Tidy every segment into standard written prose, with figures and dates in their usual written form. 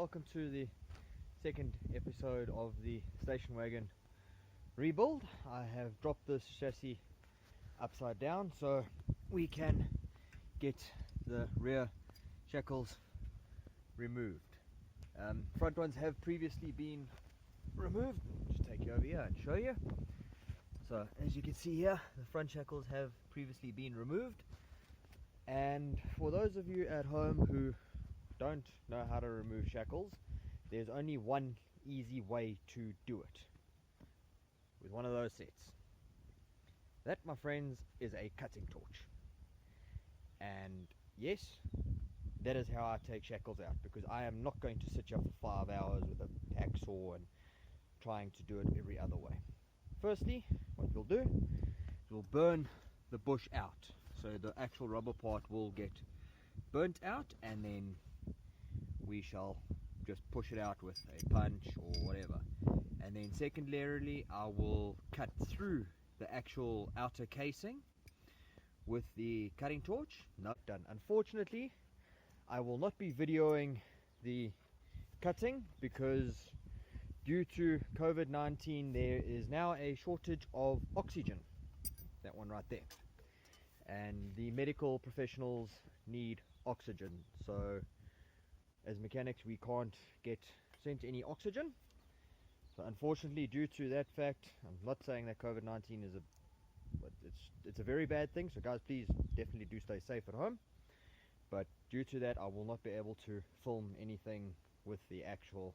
welcome to the second episode of the station wagon rebuild. I have dropped this chassis upside down so we can get the rear shackles removed. Front ones have previously been removed. Just take you over here and show you. So as you can see here, the front shackles have previously been removed, and for those of you at home who don't know how to remove shackles, there's only one easy way to do it with one of those sets. That, my friends, is a cutting torch. And yes, that is how I take shackles out, because I am not going to sit here for 5 hours with a hacksaw and trying to do it every other way. Firstly, what we'll do is we'll burn the bush out, so the actual rubber part will get burnt out, and then we shall just push it out with a punch or whatever. And then secondarily, I will cut through the actual outer casing with the cutting torch. Not done. Unfortunately, I will not be videoing the cutting because due to COVID-19 there is now a shortage of oxygen. That one right there. And the medical professionals need oxygen. So as mechanics, we can't get sent any oxygen. So unfortunately, due to that fact, I'm not saying that COVID-19 is it's a very bad thing, so guys, please definitely do stay safe at home. But due to that, I will not be able to film anything with the actual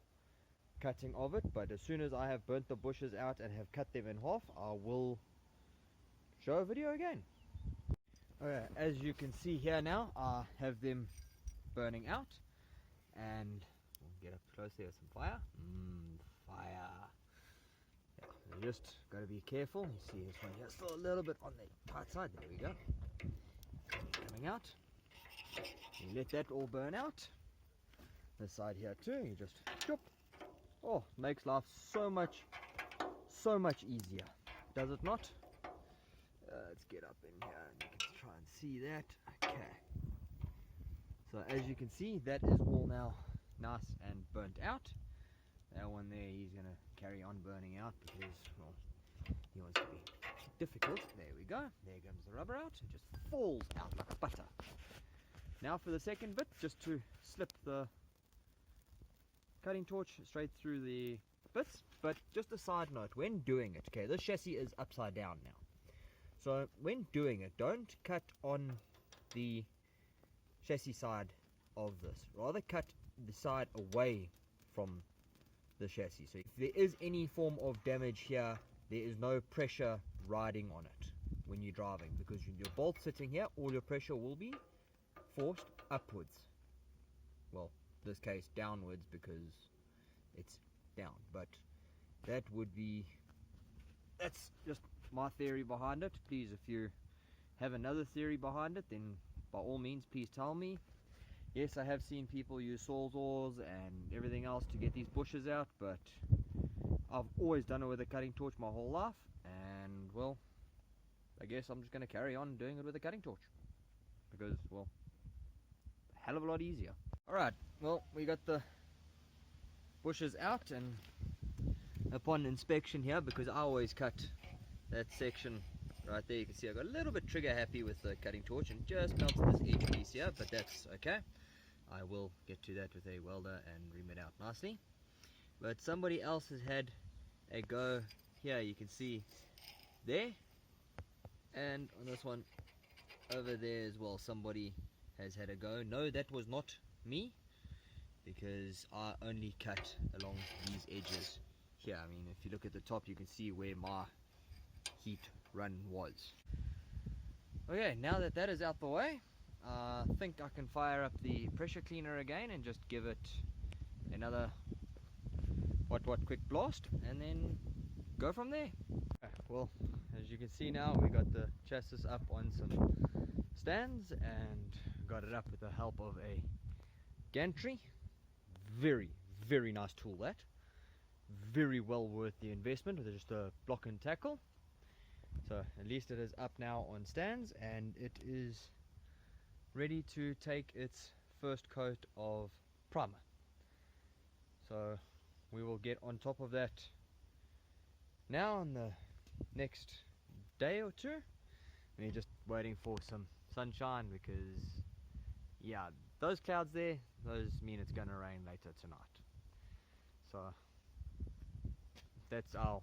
cutting of it. But as soon as I have burnt the bushes out and have cut them in half, I will show a video again. Okay, as you can see here now, I have them burning out. And we'll get up close there with some fire. Fire. Yeah, you just got to be careful. You see this one here, still a little bit on the tight side. There we go. Coming out. You let that all burn out. This side here too. You just chop. Oh, makes life so much easier. Does it not? Let's get up in here and you can try and see that. Okay. So as you can see, that is all now nice and burnt out. That one there, he's going to carry on burning out because, well, he wants to be difficult. There we go. There comes the rubber out. It just falls out like butter. Now for the second bit, just to slip the cutting torch straight through the bits. But just a side note, when doing it, okay, this chassis is upside down now. So when doing it, don't cut on the chassis side of this. Rather cut the side away from the chassis. So if there is any form of damage here, there is no pressure riding on it when you're driving, because your bolt sitting here, all your pressure will be forced upwards. Well, in this case downwards because it's down, but that would be, that's just my theory behind it. Please, if you have another theory behind it, then by all means, please tell me. Yes, I have seen people use sawzalls and everything else to get these bushes out, but I've always done it with a cutting torch my whole life, and well, I guess I'm just going to carry on doing it with a cutting torch because, well, a hell of a lot easier. Alright, well, we got the bushes out, and upon inspection here, because I always cut that section right there, you can see I got a little bit trigger happy with the cutting torch and just melted this edge piece here, but that's okay. I will get to that with a welder and ream it out nicely. But somebody else has had a go here, you can see there, and on this one over there as well, somebody has had a go. No, that was not me, because I only cut along these edges here. I mean, if you look at the top, you can see where my heat run was. Okay, now that that is out the way, I think I can fire up the pressure cleaner again and just give it another what quick blast, and then go from there. Well, as you can see now, we got the chassis up on some stands and got it up with the help of a gantry. Very nice tool, that. Very well worth the investment with just a block and tackle. So at least it is up now on stands, and it is ready to take its first coat of primer. So we will get on top of that now in the next day or two. We're just waiting for some sunshine because, yeah, those clouds there, those mean it's gonna rain later tonight. So that's our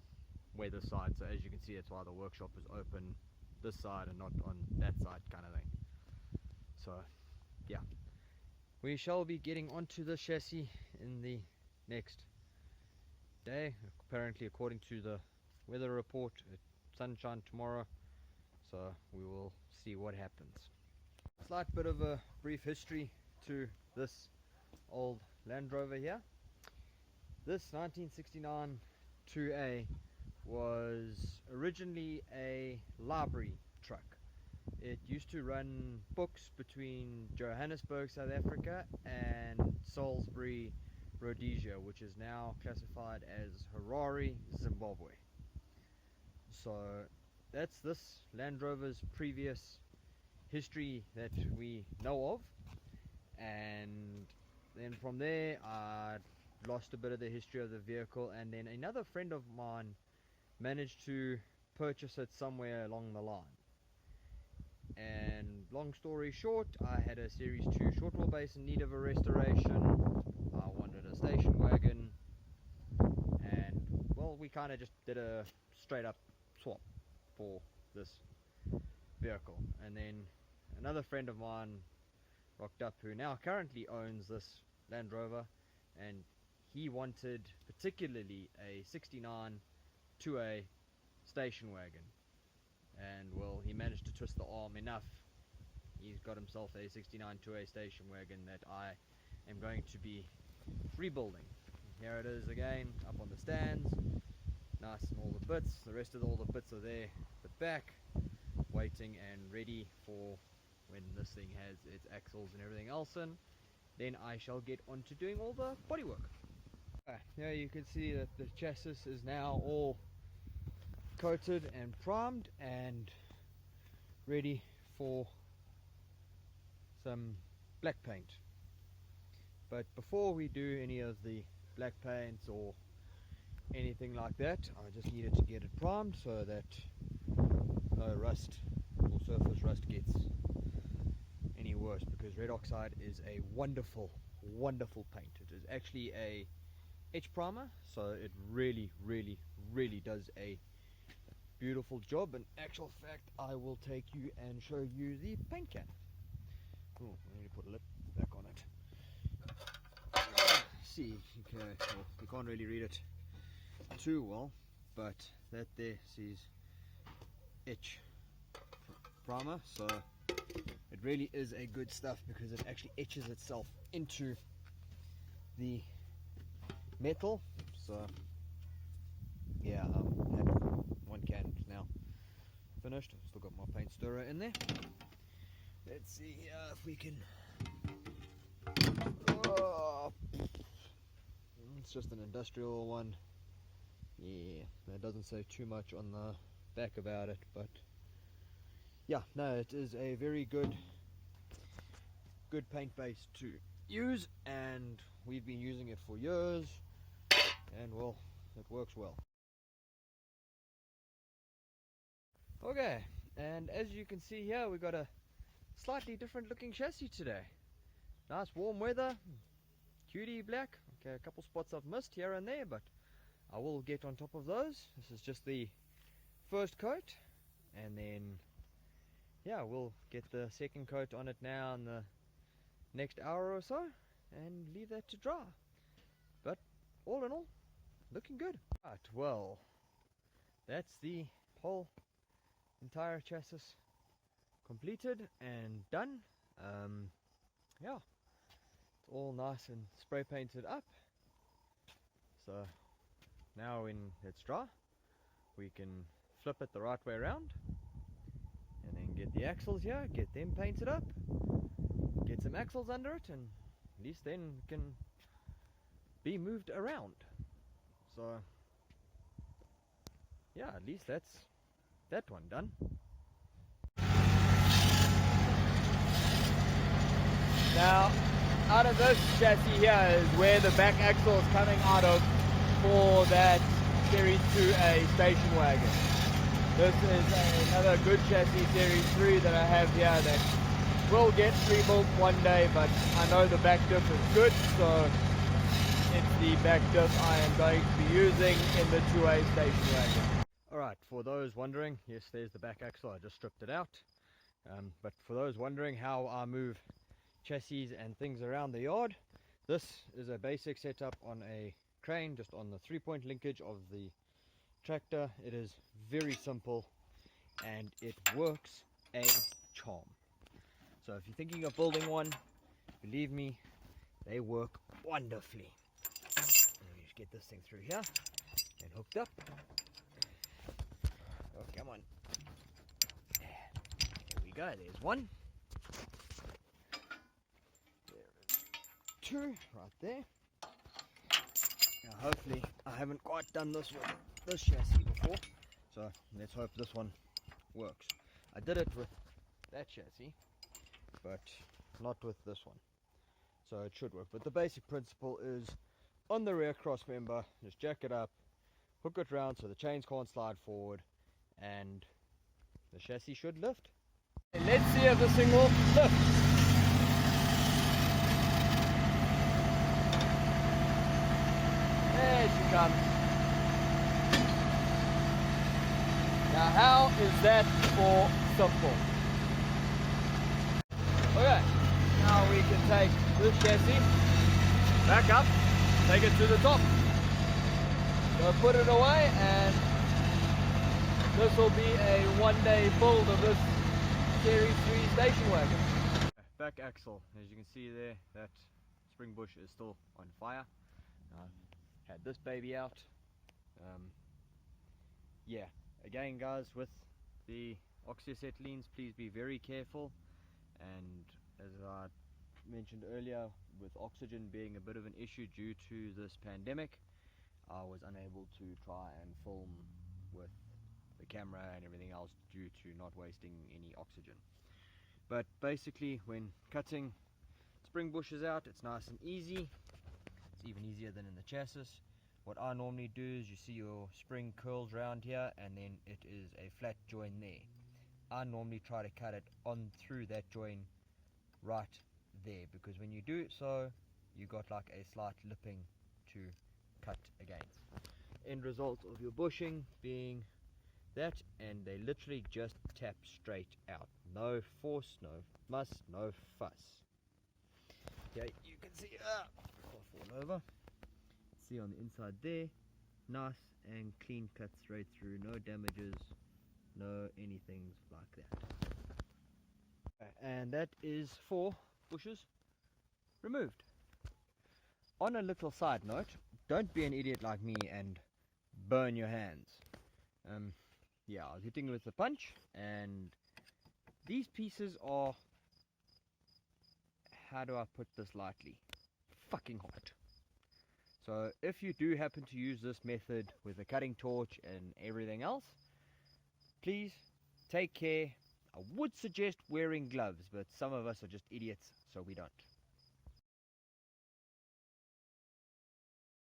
weather side. So as you can see, that's why the workshop is open this side and not on that side, kind of thing. So yeah, we shall be getting onto the chassis in the next day. Apparently, according to the weather report, it's sunshine tomorrow, so we will see what happens. Slight bit of a brief history to this old Landrover here. This 1969 2A was originally a library truck. It used to run books between Johannesburg, South Africa and Salisbury, Rhodesia, which is now classified as Harare, Zimbabwe. So that's this Land Rover's previous history that we know of, and then from there I lost a bit of the history of the vehicle, and then another friend of mine managed to purchase it somewhere along the line. And long story short, I had a Series 2 short wheelbase in need of a restoration. I wanted a station wagon, and well, we kind of just did a straight up swap for this vehicle. And then another friend of mine rocked up who now currently owns this Land Rover, and he wanted particularly a 69 2A station wagon. And well, he managed to twist the arm enough. He's got himself a 69 2A station wagon that I am going to be rebuilding. Here it is again, up on the stands, nice and all the bits. The rest of all the bits are there at the back, waiting and ready for when this thing has its axles and everything else in. Then I shall get on to doing all the bodywork. Here you can see that the chassis is now all coated and primed and ready for some black paint. But before we do any of the black paints or anything like that, I just needed to get it primed so that no rust or surface rust gets any worse, because red oxide is a wonderful paint. It is actually a etch primer, so it really does a beautiful job. In actual fact, I will take you and show you the paint can. Oh, I need to put a lip back on it. See, okay, well, you can't really read it too well, but that there says etch primer, so it really is a good stuff because it actually etches itself into the metal. So yeah, one can now finished. I've still got my paint stirrer in there. Let's see if we can. Oh, it's just an industrial one. Yeah, that doesn't say too much on the back about it, but yeah, no, it is a very good paint base to use, and we've been using it for years, and well, it works well. Okay, and as you can see here, we got a slightly different looking chassis today. Nice warm weather, cutie black. Okay, a couple spots I've missed here and there, but I will get on top of those. This is just the first coat, and then yeah, we'll get the second coat on it now in the next hour or so and leave that to dry. But all in all, looking good. Right, well, that's the whole entire chassis completed and done. Yeah, it's all nice and spray painted up. So now when it's dry, we can flip it the right way around and then get the axles here, get them painted up, get some axles under it, and at least then it can be moved around. So yeah, at least that's that one done. Now out of this chassis here is where the back axle is coming out of for that Series 2A station wagon. This is another good chassis, Series 3, that I have here that will get rebuilt one day, but I know the back diff is good, so it's the back diff I am going to be using in the 2A station wagon. Alright, for those wondering, yes, there's the back axle, I just stripped it out. But for those wondering how I move chassis and things around the yard, this is a basic setup on a crane, just on the 3-point linkage of the tractor. It is very simple and it works a charm. So if you're thinking of building one, believe me, they work wonderfully. Let me just get this thing through here and hooked up. Oh, come on. Here we go, there's one. There is two right there. Now hopefully I haven't quite done this with this chassis before, so let's hope this one works. I did it with that chassis, but not with this one, so it should work. But the basic principle is, on the rear cross member, just jack it up, hook it round so the chains can't slide forward, and the chassis should lift. And let's see if this thing will lift. There she comes. Now how is that for simple? Okay, now we can take this chassis back up, take it to the top. So put it away, and this will be a one-day build of this Series 3 station wagon. Back axle, as you can see there, that spring bush is still on fire. I've had this baby out. Yeah, again guys, with the oxyacetylenes, please be very careful. And as I mentioned earlier, with oxygen being a bit of an issue due to this pandemic, I was unable to try and film with the camera and everything else due to not wasting any oxygen. But basically, when cutting spring bushes out, it's nice and easy. It's even easier than in the chassis. What I normally do is, you see your spring curls around here, and then it is a flat join there. I normally try to cut it on through that join right there, because when you do it so, you got like a slight lipping to cut against. End result of your bushing being that, and they literally just tap straight out. No force, no muss, no fuss. Okay, you can see, I'll fall over. See on the inside there, nice and clean cut straight through, no damages, no anything like that. And that is 4 bushes removed. On a little side note, don't be an idiot like me and burn your hands. Yeah, I was hitting with the punch, and these pieces are, how do I put this lightly, fucking hot. So if you do happen to use this method with a cutting torch and everything else, please take care. I would suggest wearing gloves, but some of us are just idiots, so we don't.